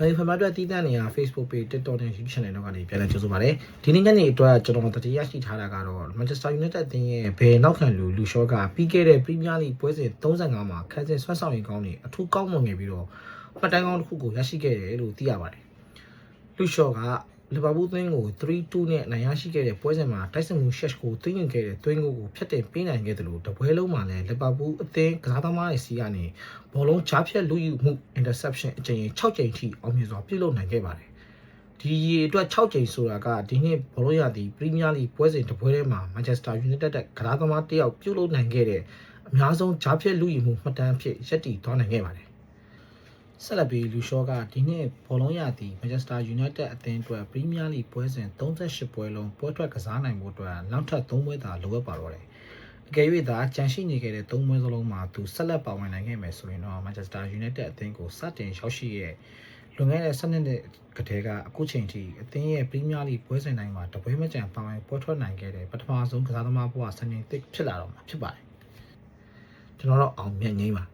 မန်ဖမာအတွက်တည်တံ့နေရ Facebook page TikTok နဲ့ YouTube channel တို့ကနေပြန်လည်ကြိုဆိုပါရစေဒီနေ့ညနေအတွက်ကျွန်တော်တတိယရှိထားတာကတော့ Manchester United အသင်းရဲ့ဘယ်နောက်ခံလူရှော့ကပြီးခဲ့တဲ့ Premier League ပွဲစဉ်35မှာခန်းစဉ်ဆွမ်းဆောင်ရင်ကောင်းနေအထူးကောင်းမွန်နေပြီးတော့မှတ်တမ်းကောင်းတစ်ခုကိုရရှိခဲ့တယ်လို့သိရပါတယ်လူရှော့ကလီဗာပူးအသင်းကို 3-2 နဲ့နိုင်ရရှိခဲ့တဲ့ပွဲစဉ်မှာတိုက်စစ်မှု Shesh ကိုသွင်းယူခဲ့တဲ့သွင်းကိုဖျက်တင်ပေးနိုင်ခဲ့တယ်လို့တပွဲလုံးမှာလည်းလီဗာပူးအသင်းကစားသမားတွေစီကနေဘောလုံးချားဖြတ်လူယူမှု interception အကြိမ်6ကြိမ်ထိအောင်မြင်စွာပြုလုပ်နိုင်ခဲ့ပါတယ်ဒီအတွက်6ကြိမ်ဆိုတာကဒီနှစ်ဘောလုံးရသည် Premier League ပွဲစဉ်တစ်ပွဲထဲမှာ Manchester United ကစားသမားတစ်ယောက်ပြုလုပ်နိုင်ခဲ့တဲ့အများဆုံးချားဖြတ်လူယူမှုမှတ်တမ်းအဖြစ်ရပ်တည်သွားနိုင်ခဲ့ပါတယ်ဆက်လက်ပြီးလူရှော့ကဒီနှစ်ဘောလုံးရသည် Manchester United အသင်းအတွက် Premier League ပွဲစဉ်38ပွဲလုံးပွဲထွက်ကစားနိုင်ဖို့အတွက်နောက်ထပ်3ပွဲသာလိုအပ်ပါတော့တယ်။အကယ်၍သာကြန့်ရှိနေခဲ့တဲ့3ပွဲစလုံးမှာသူဆက်လက်ပါဝင်နိုင်ခဲ့မယ်ဆိုရင်တော့ Manchester United အသင်းကိုစတင်ရောက်ရှိရဲ့လွန်ခဲ့တဲ့12နှစ်ကတည်းကအခုချိန်ထိအသင်းရဲ့ Premier League ပွဲစဉ်တိုင်းမှာတပွဲမကျန်ပါဝင်ပွဲထွက်နိုင်ခဲ့တဲ့ပထမဆုံးကစားသမားဘဝစံချိန်သစ်ဖြစ်လာတော့မှာဖြစ်ပါတယ်။ကျွန်တော်တို့အောင်မြတ်ငိမ့်ပါ